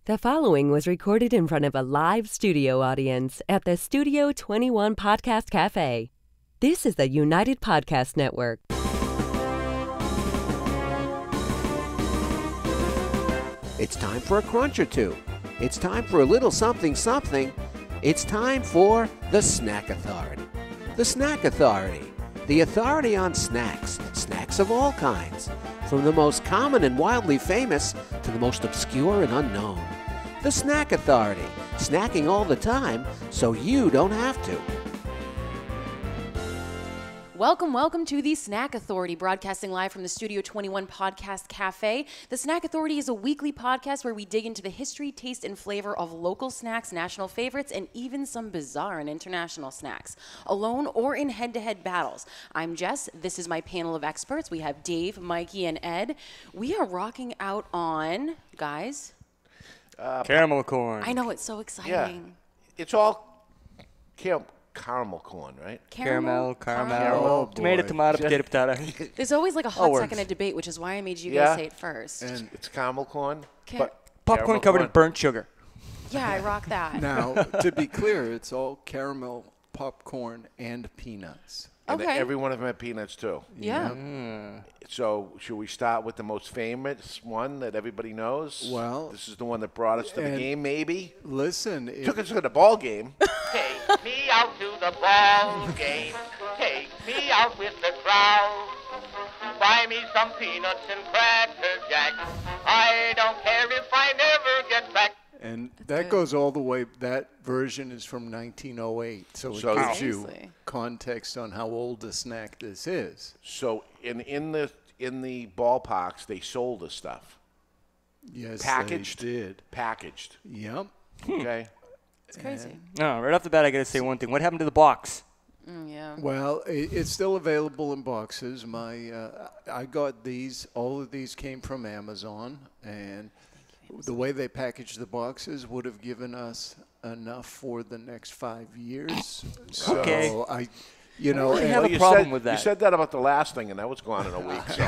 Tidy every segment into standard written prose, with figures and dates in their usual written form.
The following was recorded in front of a live studio audience at the Studio 21 Podcast Café. This is the United Podcast Network. It's time for a crunch or two. It's time for a little something something. It's time for the Snack Authority. The Snack Authority. The authority on snacks. Snacks of all kinds. From the most common and wildly famous to the most obscure and unknown. The Snack Authority. Snacking all the time so you don't have to. Welcome to the Snack Authority, broadcasting live from the Studio 21 Podcast Café. The Snack Authority is a weekly podcast where we dig into the history, taste, and flavor of local snacks, national favorites, and even some bizarre and international snacks, alone or in head-to-head battles. I'm Jess. This is my panel of experts. We have Dave, Mikey, and Ed. We are rocking out on, guys... caramel corn. I know, it's so exciting. Yeah. It's all caramel corn, right? Caramel. Oh, tomato, potato. There's always like a hot second of debate, which is why I made you guys say it first. And it's caramel corn, Ca- Popcorn covered in burnt sugar. Yeah, I rock that. Now, to be clear, it's all caramel, popcorn, and peanuts. And Okay. every one of them had peanuts, too. Yeah. So should we start with the most famous one that everybody knows? Well, this is the one that brought us to the and- game, maybe? Listen, Took us to the ball game. Take me out to the ball game. Take me out with the crowd. Buy me some peanuts and Cracker Jack. I don't care if I never get back. and that goes all the way, that version is from 1908, so it So- gives you Seriously. context on how old a snack this is. So in the ballparks, they sold the stuff. Yes, Packaged. they did. Packaged. Yep. Okay? It's crazy. No, right off the bat, I got to say one thing. What happened to the box? Yeah. Well, it's still available in boxes. I got these. All of these came from Amazon, and the way they packaged the boxes would have given us enough for the next 5 years. So Okay. I I and- have a you problem said, with that. You said that about the last thing, and that was gone in a week. So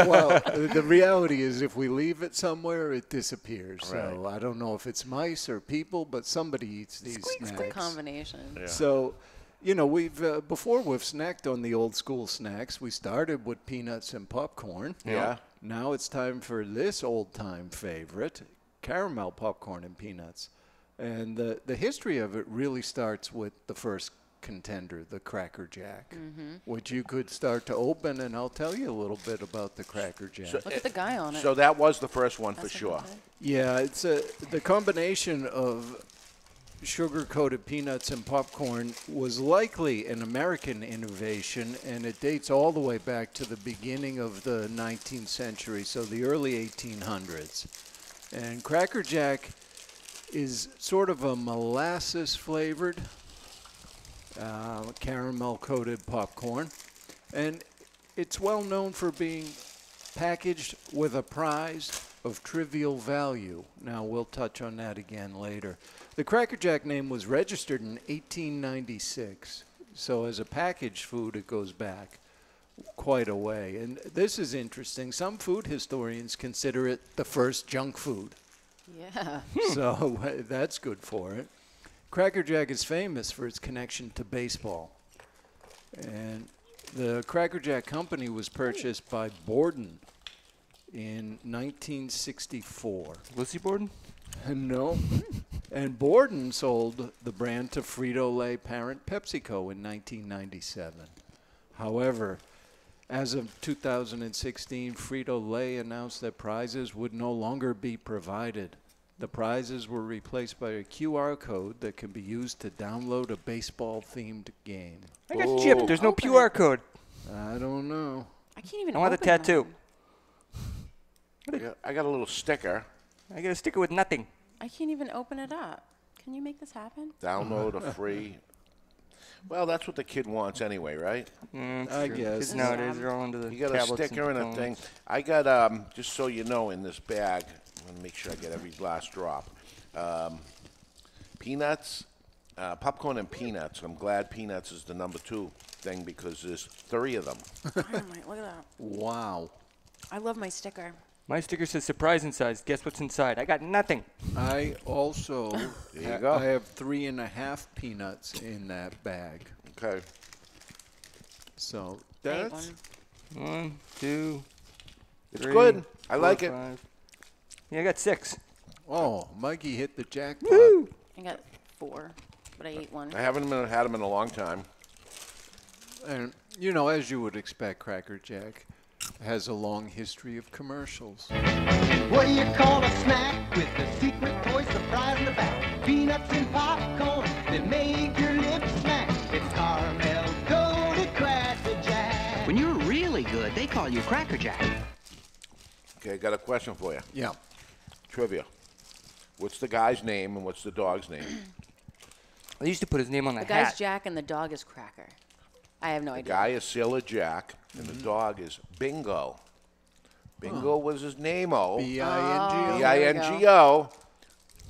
well, the reality is if we leave it somewhere, it disappears. So Right. I don't know if it's mice or people, but somebody eats these snacks. Combination. Yeah. So, we've before we've snacked on the old school snacks. We started with peanuts and popcorn. Yeah. Now it's time for this old time favorite, caramel popcorn and peanuts. And the history of it really starts with the first contender, the Cracker Jack, which you could start to open, and I'll tell you a little bit about the Cracker Jack. Look at the guy on it. So that was the first one for That's sure. what Yeah, it's the combination of sugar-coated peanuts and popcorn was likely an American innovation, and it dates all the way back to the beginning of the 19th century, so the early 1800s. And Cracker Jack is sort of a molasses-flavored, caramel-coated popcorn, and it's well known for being packaged with a prize of trivial value. Now, we'll touch on that again later. The Cracker Jack name was registered in 1896, so as a packaged food, it goes back quite a way. And this is interesting. Some food historians consider it the first junk food, Yeah. so that's good for it. Cracker Jack is famous for its connection to baseball. And the Cracker Jack Company was purchased by Borden in 1964. Lucy Borden? No. And Borden sold the brand to Frito-Lay parent PepsiCo in 1997. However, as of 2016, Frito-Lay announced that prizes would no longer be provided. The prizes were replaced by a QR code that can be used to download a baseball-themed game. I got gypped. There's no Open QR it. code. I don't know. I can't even I want the open tattoo. mine. I got a little sticker. I got a sticker with nothing. I can't even open it up. Can you make this happen? Download a free. Well, that's what the kid wants anyway, right? I guess. Kids nowadays are all into the You got a tablets sticker and a phones. thing. I got, just so you know, in this bag, I'm going to make sure I get every last drop. Peanuts, popcorn and peanuts. I'm glad peanuts is the number 2 thing because there's 3 of them. Dynamite, look at that. Wow. I love my sticker. My sticker says surprise inside. Guess what's inside? I got nothing. I also There you go. I have 3.5 peanuts in that bag. Okay. So I ate that's one. 1, 2, It's 3, good. I 4, like it. 5. Yeah, I got 6. oh, Mikey hit the jackpot. I got 4, but I ate one. I haven't had them in a long time. And you know, as you would expect, Cracker Jack has a long history of commercials. What do you call a snack with a secret toy surprise in the back? Peanuts and popcorn that make your lips smack. It's caramel coated Cracker Jack. When you're really good, they call you Cracker Jack. Okay, I got a question for you. Yeah. Trivia. What's the guy's name and what's the dog's name? I used to put his name on the The guy's hat. Jack and the dog is Cracker. I have no The idea. guy is Sailor Jack, and the dog is Bingo. Bingo was his name-o. B-I-N-G-O. B-I-N-G-O.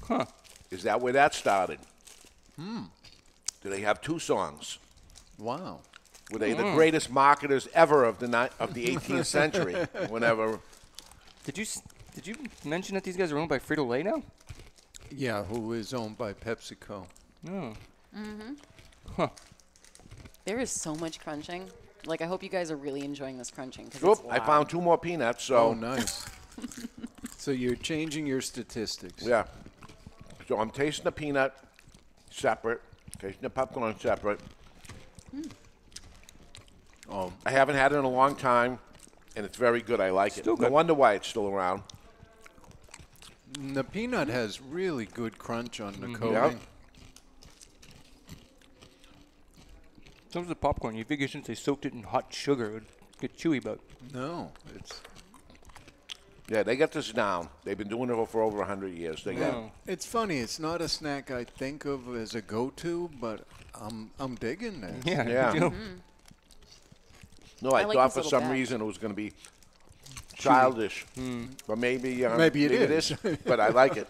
Huh. Is that where that started? Do they have 2 songs? Wow. Were they the greatest marketers ever of the 18th century? Whenever. Did you mention that these guys are owned by Frito-Lay now? Yeah, who is owned by PepsiCo. No. There is so much crunching. Like, I hope you guys are really enjoying this crunching. 'Cause Oop, it's I loud. found 2 more peanuts, so. Oh, nice. So you're changing your statistics. Yeah. So I'm tasting the peanut separate, tasting the popcorn separate. Oh, I haven't had it in a long time, and it's very good. I like it. Still No good. wonder why it's still around. the peanut has really good crunch on the coating. Yep. So does the popcorn. You figure since they soaked it in hot sugar, it would get chewy, but No, it's Yeah, they got this down. They've been doing it for over 100 years. They got. no. it's funny. It's not a snack I think of as a go-to, but I'm digging this. Yeah. Yeah. you do. No, I I like thought this for little some bag. reason it was going to be childish, but maybe Maybe it is. But I like it.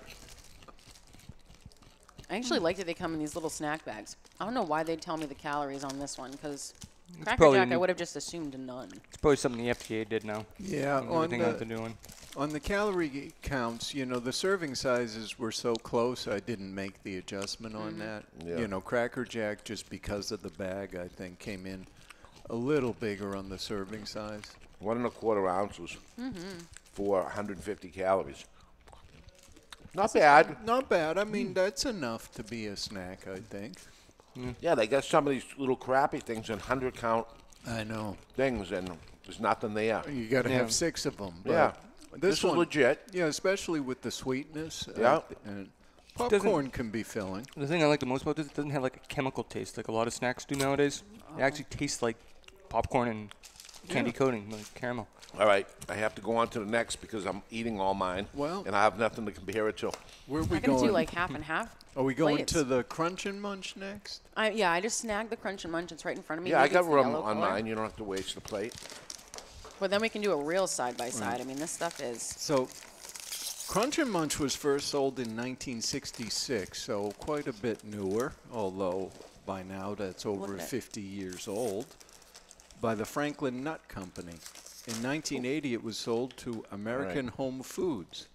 I actually like that they come in these little snack bags. I don't know why they'd tell me the calories on this one, because Cracker probably Jack, I new- would have just assumed none. It's probably something the FDA did now. Yeah, And on everything that they're the, doing. on the calorie counts, you know, the serving sizes were so close, I didn't make the adjustment on that. Yeah. You know, Cracker Jack, just because of the bag, I think, came in a little bigger on the serving size. 1 1/4 ounces for 150 calories. Not bad. Not bad. I mean, that's enough to be a snack, I think. Yeah, they got some of these little crappy things in 100 count I know. things, and there's nothing there. You got to Yeah. have 6 of them. But Yeah. This is one, legit. Yeah, especially with the sweetness. Yeah. And popcorn can be filling. The thing I like the most about this, it doesn't have like a chemical taste like a lot of snacks do nowadays. It actually tastes like popcorn and candy coating, like caramel. All right, I have to go on to the next because I'm eating all mine. Well- and I have nothing to compare it to. Where are we I'm going to going? do like half and half. Are we going plates. to the Crunch and Munch next? Yeah, I just snagged the Crunch and Munch. It's right in front of me. Yeah, I Maybe got it's the room yellow on color. mine. You don't have to waste the plate. But then we can do a real side by side. I mean, this stuff is. So, Crunch and Munch was first sold in 1966, so quite a bit newer, although by now that's over Look at it. 50 years old, by the Franklin Nut Company. In 1980, it was sold to American Home Foods.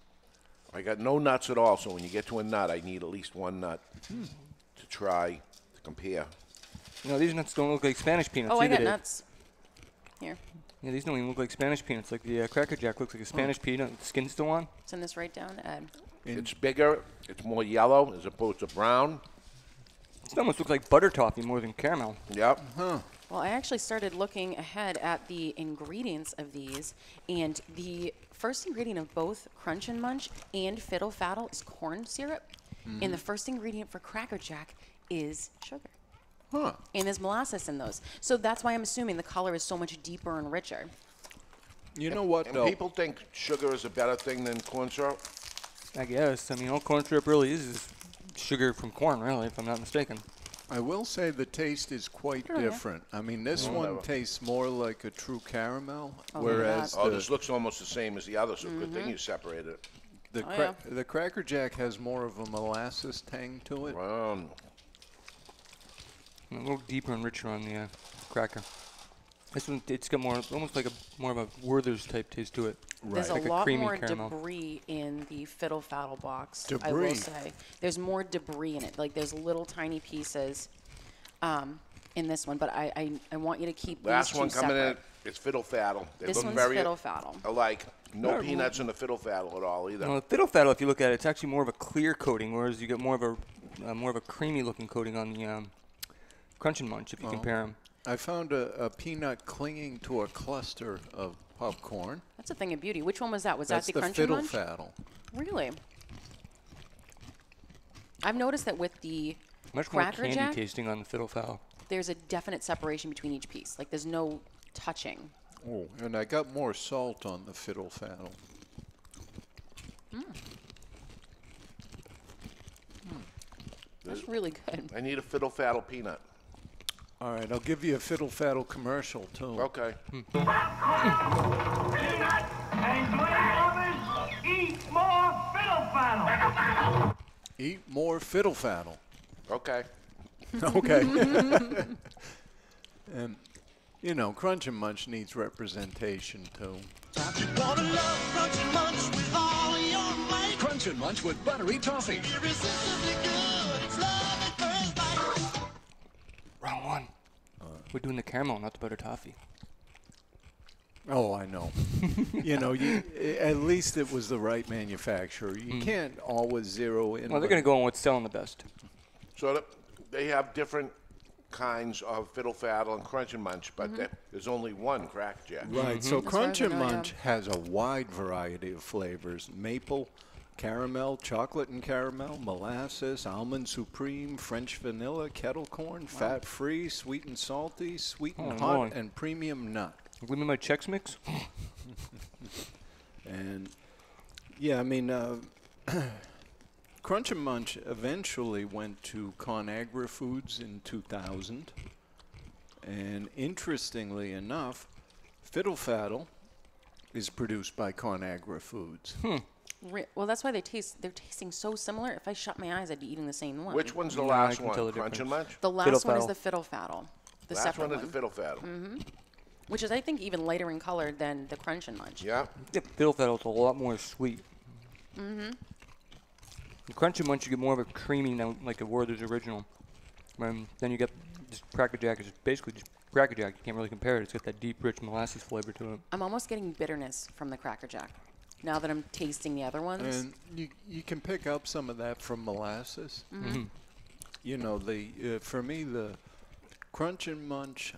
I got no nuts at all, so when you get to a nut, I need at least 1 nut to try to compare. You know, these nuts don't look like Spanish peanuts Oh, I either, got Dave. nuts. Here. Yeah, these don't even look like Spanish peanuts. Like the Cracker Jack looks like a Spanish peanut with the skin still on. Send this right down, Ed. It's bigger. It's more yellow as opposed to brown. It almost looks like butter toffee more than caramel. Yep. Well, I actually started looking ahead at the ingredients of these, and the first ingredient of both Crunch and Munch and Fiddle Faddle is corn syrup, and the first ingredient for Cracker Jack is sugar. Huh. And there's molasses in those. So that's why I'm assuming the color is so much deeper and richer. You know what, And though? people think sugar is a better thing than corn syrup. I guess. I mean, all corn syrup really is sugar from corn, really, if I'm not mistaken. I will say the taste is quite different. I mean, this one tastes more like a true caramel, Oh, whereas look Oh, the, this looks almost the same as the other, so good thing you separated it. the Cracker Jack has more of a molasses tang to it. Wow. A little deeper and richer on the cracker. This one, it's got more, almost like more of a Werther's type taste to it. There's Like a lot creamy more caramel. debris in the Fiddle Faddle box, I Debris. will say. There's more debris in it. Like, there's little tiny pieces in this one, but I want you to keep Last these two one coming separate. in, it's Fiddle Faddle. They This look one's very Fiddle Faddle. alike. No peanuts in the Fiddle Faddle at all either. Well, the Fiddle Faddle, if you look at it, it's actually more of a clear coating, whereas you get more of a creamy looking coating on the Crunch and Munch if you compare them. I found a peanut clinging to a cluster of popcorn. That's a thing of beauty. Which one was that? Was That's that the the Crunch and Fiddle Munch? Faddle. Really? I've noticed that with the Much more Cracker candy Jack, tasting on the Fiddle Faddle. there's a definite separation between each piece. Like, there's no touching. Oh, and I got more salt on the Fiddle Faddle. That's really good. I need a Fiddle Faddle peanut. All right, I'll give you a Fiddle Faddle commercial, too. Okay. Peanut and glee lovers, eat more Fiddle Faddle. Eat more Fiddle Faddle. Okay. Okay. And, you know, Crunch and Munch needs representation, too. Wanna love Crunch and Munch with all your might. Crunch and Munch with buttery toffee. Irresistibly good, it's love at first bite. Wrong one. We're doing the caramel, not the butter toffee. Oh, I know. You know, at least it was the right manufacturer. You can't always zero in. Well, they're going to go on what's selling the best. So they have different kinds of Fiddle Faddle and Crunch and Munch, but there's only one Cracker Jack. Right, so As far Crunch as I and know, yeah. Munch has a wide variety of flavors. Maple, caramel, chocolate and caramel, molasses, almond supreme, French vanilla, kettle corn, fat-free, sweet and salty, sweet and hot, and premium nut. Give me my Chex Mix. And, yeah, I mean, Crunch and Munch eventually went to ConAgra Foods in 2000. And interestingly enough, Fiddle Faddle is produced by ConAgra Foods. Well, that's why they're tasting so similar. If I shut my eyes, I'd be eating the same one. Which one's the Yeah, I last can tell one? the Crunch and Munch? The last Fiddle one is Faddle. the Fiddle Faddle. The Last separate one is the Fiddle Faddle. which is, I think, even lighter in color than the Crunch and Munch. Yeah. The Fiddle Faddle's a lot more sweet. The Crunch and Munch, you get more of a creamy, now, like a Werther's original. Then you get just Cracker Jack is basically just Cracker Jack. You can't really compare it. It's got that deep, rich molasses flavor to it. I'm almost getting bitterness from the Cracker Jack now that I'm tasting the other ones. And you can pick up some of that from molasses. You know, for me, the Crunch and Munch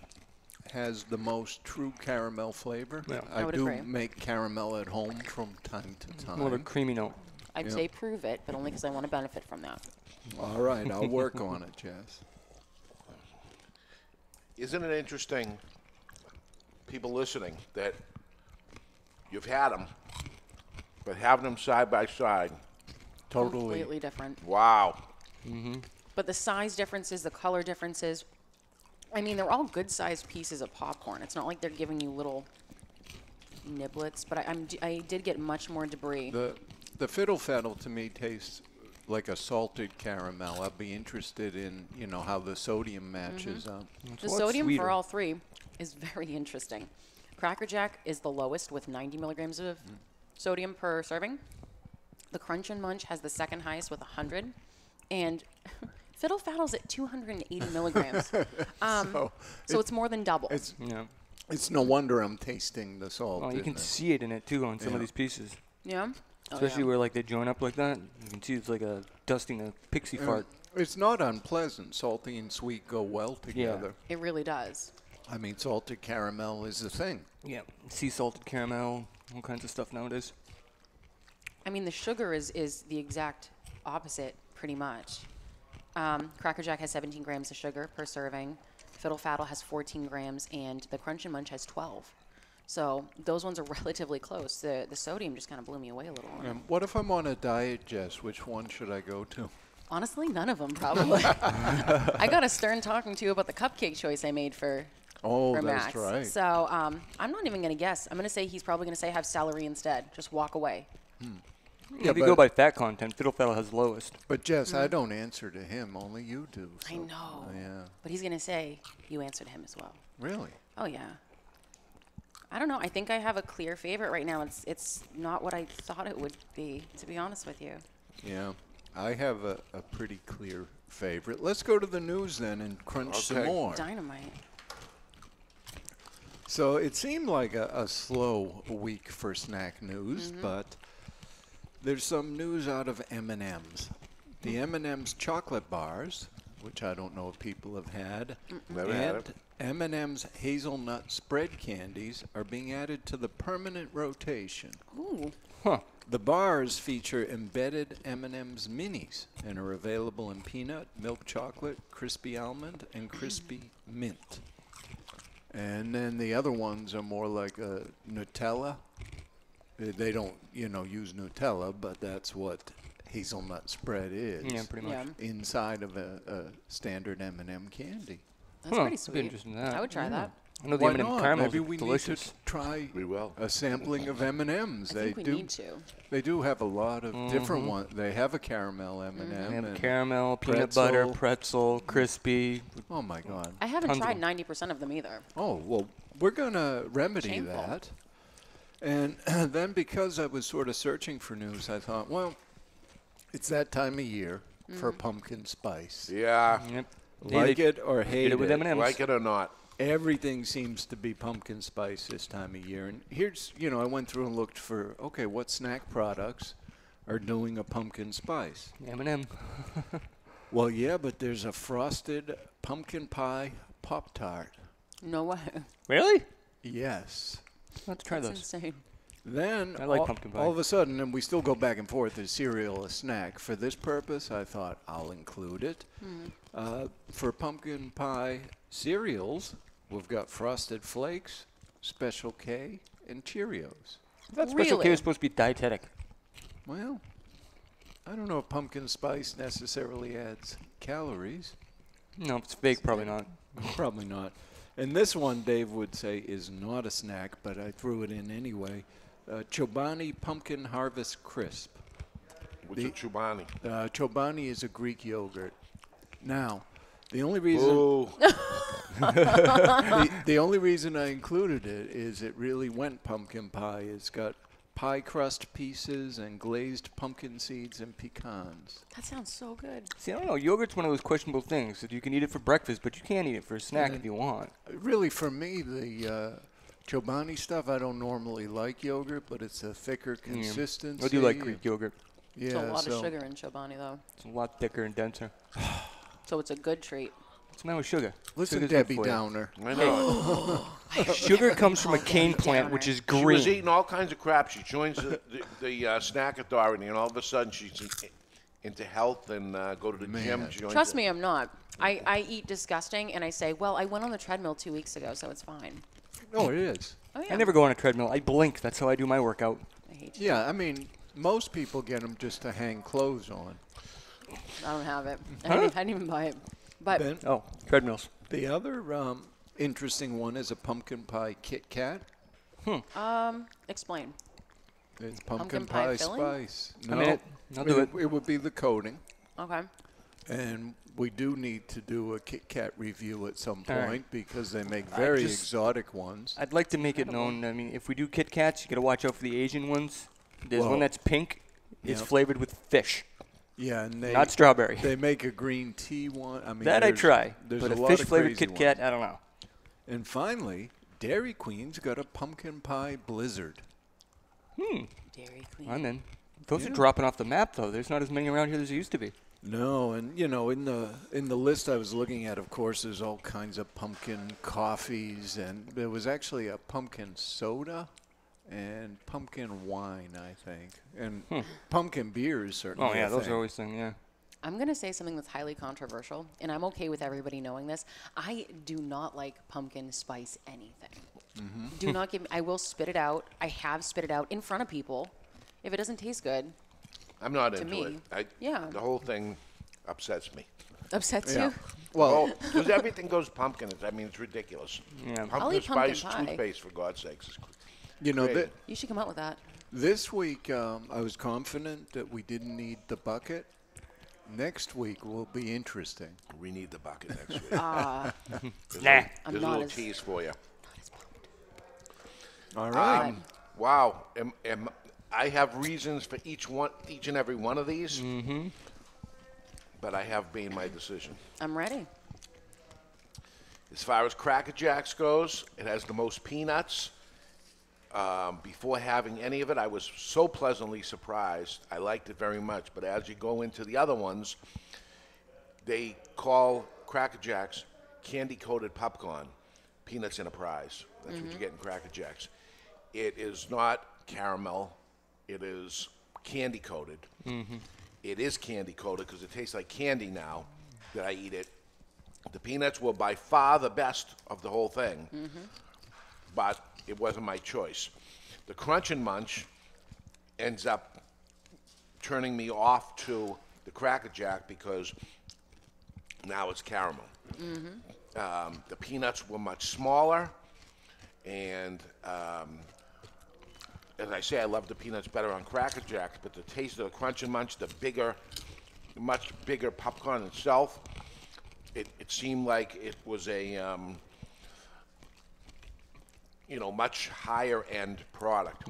has the most true caramel flavor. Yeah. I would do agree. make caramel at home from time to time. More of a creamy note. I'd say prove it, but only because I want to benefit from that. All right, I'll work on it, Jess. Isn't it interesting, people listening, that you've had them, but having them side by side, Totally. Completely different. wow. But the size differences, the color differences, I mean, they're all good-sized pieces of popcorn. It's not like they're giving you little niblets, but I did get much more debris. The Fiddle Faddle to me tastes like a salted caramel. I'd be interested in, you know, how the sodium matches up. The sodium for all three is very interesting. Cracker Jack is the lowest with 90 milligrams of sodium per serving. The Crunch and Munch has the second highest with 100. And Fiddle Faddle's at 280 milligrams. So it's more than double. It's no wonder I'm tasting the salt. Oh, you can see it in it, too, on some of these pieces. Yeah? Especially where, like, they join up like that. You can see it's like a dusting a pixie fart. It's not unpleasant. Salty and sweet go well together. It really does. I mean, salted caramel is a thing. Yeah, sea salted caramel, all kinds of stuff nowadays. I mean, the sugar is the exact opposite, pretty much. Cracker Jack has 17 grams of sugar per serving. Fiddle Faddle has 14 grams, and the Crunch and Munch has 12. So those ones are relatively close. The sodium just kind of blew me away a little. What if I'm on a diet, Jess? Which one should I go to? Honestly, none of them, probably. I got a stern talking to about the cupcake choice I made for that's Max. right. So I'm not even going to guess. I'm going to say he's probably going to say have celery instead. Just walk away. Yeah, if you go by fat content, Fiddle Faddle has the lowest. But, Jess, I don't answer to him. Only you do. I know. Yeah. But he's going to say you answered him as well. Really? Oh, yeah. I don't know. I think I have a clear favorite right now. It's not what I thought it would be, to be honest with you. Yeah, I have a pretty clear favorite. Let's go to the news then and crunch some more. Dynamite. So it seemed like a slow week for snack news, but there's some news out of M&M's. The M&M's chocolate bars, which I don't know if people have had, Never had it. M&M's hazelnut spread candies are being added to the permanent rotation. Ooh. Huh. The bars feature embedded M&M's minis and are available in peanut, milk chocolate, crispy almond, and crispy mint. And then the other ones are more like Nutella. They don't, use Nutella, but that's what hazelnut spread is. Yeah, pretty much. Yeah. Inside of a standard M&M candy. That's pretty That'd sweet. be interesting, that. I would try that. I know the Why M&M not? caramels Maybe are we delicious. need to try We will. a sampling of M&Ms. I think we need to. They do have a lot of different ones. They have a caramel M&M. They have and caramel, peanut pretzel. butter, pretzel, crispy. Oh my God. I haven't Tons of tried them. 90% of them either. Oh, well, we're going to remedy Shameful. that. And then because I was sort of searching for news, I thought, well, it's that time of year for pumpkin spice. Yeah. Yep. Like it or hate Hate it with M&Ms. Like it or not. Everything seems to be pumpkin spice this time of year. And here's, I went through and looked for, okay, what snack products are doing a pumpkin spice? M&M. Well, yeah, but there's a frosted pumpkin pie Pop-Tart. No way. Really? Yes. I'll have to try That's those. insane. Then I like pumpkin pie. all of a sudden, and we still go back and forth, is cereal a snack? For this purpose, I thought I'll include it. For pumpkin pie cereals, we've got Frosted Flakes, Special K, and Cheerios. That Special K Really? is supposed to be dietetic. Well, I don't know if pumpkin spice necessarily adds calories. No, if it's fake, probably not. Probably not. And this one, Dave would say, is not a snack, but I threw it in anyway. Chobani Pumpkin Harvest Crisp. What's a Chobani? Chobani is a Greek yogurt. Now, the only reason Ooh. the only reason I included it is it really went pumpkin pie. It's got pie crust pieces and glazed pumpkin seeds and pecans. That sounds so good. See, I don't know. Yogurt's one of those questionable things that you can eat it for breakfast, but you can't eat it for a snack if you want. Really, for me, the Chobani stuff, I don't normally like yogurt, but it's a thicker consistency. I do like Greek yogurt. Yeah, There's a lot so of sugar in Chobani, though. It's a lot thicker and denser. So it's a good treat. What's the matter with sugar? Listen, Sugar's good Debbie for you. Downer. I know. Sugar comes from a cane plant, which is She green. was eating all kinds of crap. She joins the snack authority, and all of a sudden she's into health and go to the gym. Trust me, I'm not. I eat disgusting, and I say, well, I went on the treadmill 2 weeks ago, so it's fine. Oh, it is. Oh, yeah. I never go on a treadmill. I blink. That's how I do my workout. I hate you. Yeah, I mean, most people get them just to hang clothes on. I don't have it. I didn't even buy it. But Ben, Oh, treadmills. the other interesting one is a pumpkin pie Kit Kat. explain. It's Pumpkin pumpkin pie pie filling? spice. I mean, I'll do it. It would be the coating. Okay. And we do need to do a Kit Kat review at some All right. point because they make very just- exotic ones. I'd like to make it known. I mean, if we do Kit Kats, you got to watch out for the Asian ones. There's Well, one that's pink. It's yep. flavored with fish, Yeah, and they not strawberry. They make a green tea one. I mean, That I there's- try. There's But a a lot of fish-flavored crazy Kit Kat, ones. I don't know. And finally, Dairy Queen's got a pumpkin pie blizzard. Dairy Queen. I'm in. Those are dropping off the map, though. There's not as many around here as there used to be. No, and in the list I was looking at, of course, there's all kinds of pumpkin coffees, and there was actually a pumpkin soda and pumpkin wine, I think, and pumpkin beers certainly. Oh, yeah, I those think. are always things, yeah. I'm going to say something that's highly controversial, and I'm okay with everybody knowing this. I do not like pumpkin spice anything. Do not give me, I will spit it out. I have spit it out in front of people. If it doesn't taste good, I'm not To into me, it. yeah. The whole thing upsets me. upsets Yeah. you. Well, Because everything goes pumpkin. I mean, it's ridiculous. Yeah. I'll Pumpkin eat pumpkin spice pie. toothpaste, for God's sakes. th- You should come out with that. this week I was confident that we didn't need the bucket. Next week will be interesting. We need the bucket next week. Ah, There's Nah. a, I'm there's a not little as- tease for you. not as pumped. All right. Wow. I have reasons for each and every one of these. Mm-hmm. But I have made my decision. I'm ready. As far as Cracker Jacks goes, it has the most peanuts. Before having any of it, I was so pleasantly surprised. I liked it very much. But as you go into the other ones, they call Cracker Jacks candy-coated popcorn, peanuts in a prize. That's what you get in Cracker Jacks. It is not caramel. It is candy-coated. Mm-hmm. It is candy-coated because it tastes like candy now that I eat it. The peanuts were by far the best of the whole thing, but it wasn't my choice. The Crunch and Munch ends up turning me off to the Cracker Jack because now it's caramel. The peanuts were much smaller, and as I say, I love the peanuts better on Cracker Jacks, but the taste of the Crunch and Munch, the much bigger popcorn itself, it seemed like it was a much higher end product,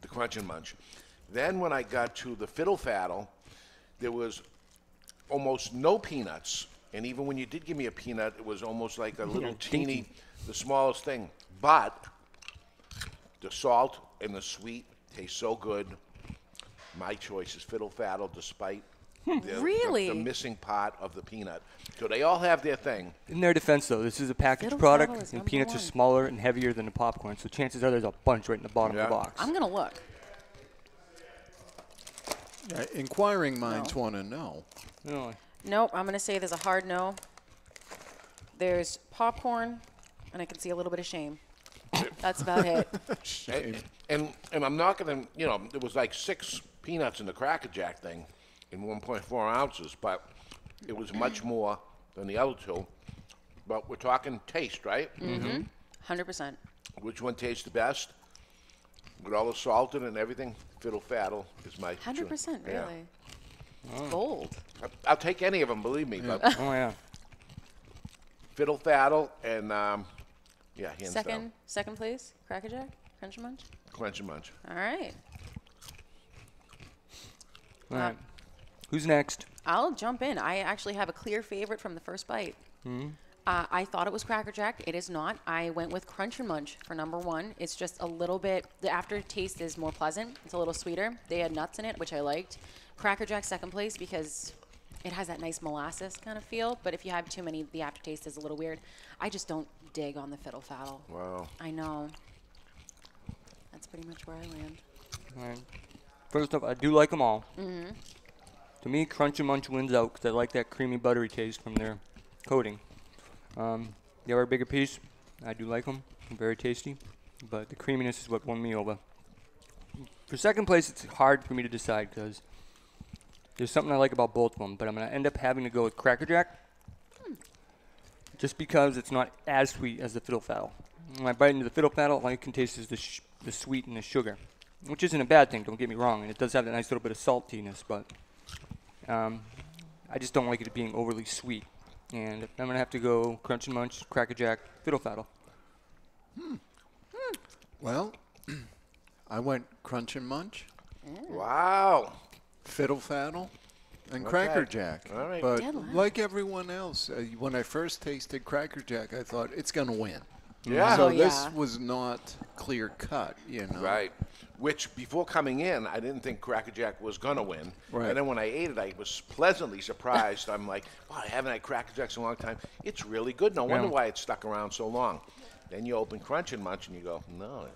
the Crunch and Munch. Then when I got to the Fiddle Faddle, there was almost no peanuts, and even when you did give me a peanut, it was almost like a little teeny, the smallest thing. But the salt and the sweet taste so good. My choice is Fiddle Faddle, despite the missing part of the peanut. So they all have their thing. In their defense, though, this is a packaged product, and peanuts are smaller and heavier than the popcorn, so chances are there's a bunch right in the bottom of the box. I'm going to look. Inquiring minds want to know. Really? Nope, I'm going to say there's a hard no. There's popcorn, and I can see a little bit of shame. That's about it. Shame. And I'm not going to, there was like 6 peanuts in the Cracker Jack thing in 1.4 ounces, but it was much more than the other two. But we're talking taste, right? 100%. Which one tastes the best? With all the salt in it and everything, Fiddle Faddle is my 100%, really. Yeah. It's gold. I'll take any of them, believe me. But Oh, yeah. Fiddle Faddle and, hands down. Second place, Cracker Jack, Crunch and Munch? Crunch and Munch. All right. All right. Who's next? I'll jump in. I actually have a clear favorite from the first bite. I thought it was Cracker Jack. It is not. I went with Crunch and Munch for number 1. It's just a little bit, the aftertaste is more pleasant. It's a little sweeter. They had nuts in it, which I liked. Cracker Jack second place because it has that nice molasses kind of feel. But if you have too many, the aftertaste is a little weird. I just don't dig on the Fiddle Faddle. Wow. I know. That's pretty much where I land. All right. First off, I do like them all. To me, Crunch and Munch wins out because I like that creamy, buttery taste from their coating. They are a bigger piece. I do like them. Very tasty. But the creaminess is what won me over. For second place, it's hard for me to decide because there's something I like about both of them. But I'm going to end up having to go with Cracker Jack just because it's not as sweet as the Fiddle Faddle. When I bite into the Fiddle Faddle, all I can taste is the sweet and the sugar, which isn't a bad thing, don't get me wrong. And it does have that nice little bit of saltiness, but I just don't like it being overly sweet. And I'm going to have to go Crunch and Munch, Cracker Jack, Fiddle Faddle. Well, I went Crunch and Munch, Wow. Fiddle Faddle, and Cracker Jack. All right. But Dead last. like everyone else, when I first tasted Cracker Jack, I thought it's going to win. Yeah. So Oh, this yeah. was not clear cut, Right. Which, before coming in, I didn't think Cracker Jack was going to win. Right. And then when I ate it, I was pleasantly surprised. I'm like, wow, I haven't had Cracker Jacks in a long time. It's really good. No wonder why it stuck around so long. Then you open Crunch and Munch and you go, no,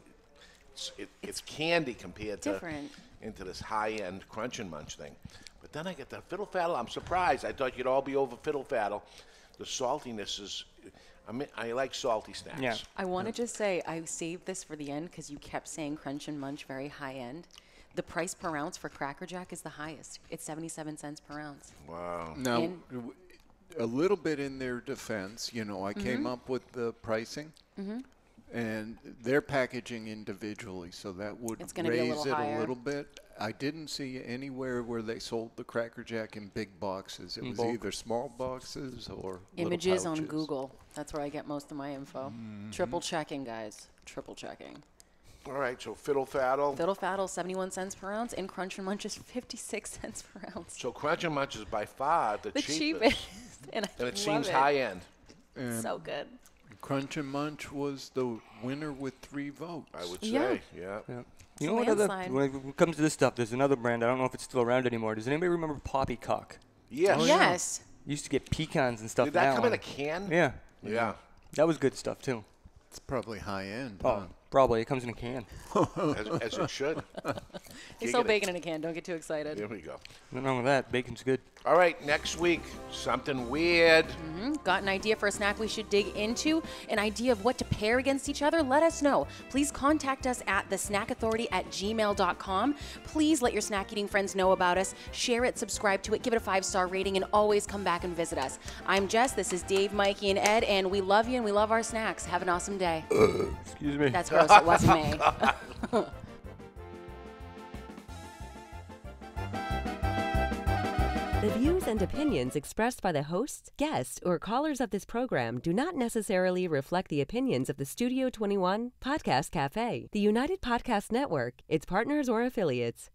it's candy compared to different. into this high-end Crunch and Munch thing. But then I get the Fiddle Faddle. I'm surprised. I thought you'd all be over Fiddle Faddle. The saltiness is... I like salty snacks. Yeah. I want to just say I saved this for the end because you kept saying Crunch and Munch very high end. The price per ounce for Cracker Jack is the highest. It's 77 cents per ounce. Wow. Now, a little bit in their defense, I came up with the pricing, and they're packaging individually, so that would It's gonna be a raise little it higher. a little bit. I didn't see anywhere where they sold the Cracker Jack in big boxes. It was bulk. either small boxes or Images little on pouches. Google. That's where I get most of my info. Triple checking, guys. triple checking. All right, so Fiddle Faddle. Fiddle Faddle, 71 cents per ounce, and Crunch and Munch is 56 cents per ounce. So Crunch and Munch is by far the cheapest. And it seems high end. So good. Crunch and Munch was the winner with 3 votes. I would say, yeah. You know what other, when it comes to this stuff, there's another brand. I don't know if it's still around anymore. Does anybody remember Poppycock? Yes. Yes. You used to get pecans and stuff. Did that come in a can? Yeah. Yeah. That was good stuff, too. It's probably high end. Oh, probably. It comes in a can. as it should. They sell bacon in a can. Don't get too excited. There we go. Nothing wrong with that. Bacon's good. All right, next week, something weird. Got an idea for a snack we should dig into? An idea of what to pair against each other? Let us know. Please contact us at thesnackauthority@gmail.com. Please let your snack eating friends know about us. Share it, subscribe to it, give it a 5-star rating, and always come back and visit us. I'm Jess. This is Dave, Mikey, and Ed, and we love you and we love our snacks. Have an awesome day. Excuse me. That's gross. It wasn't me. The views and opinions expressed by the hosts, guests, or callers of this program do not necessarily reflect the opinions of the Studio 21 Podcast Café, the United Podcast Network, its partners, or affiliates.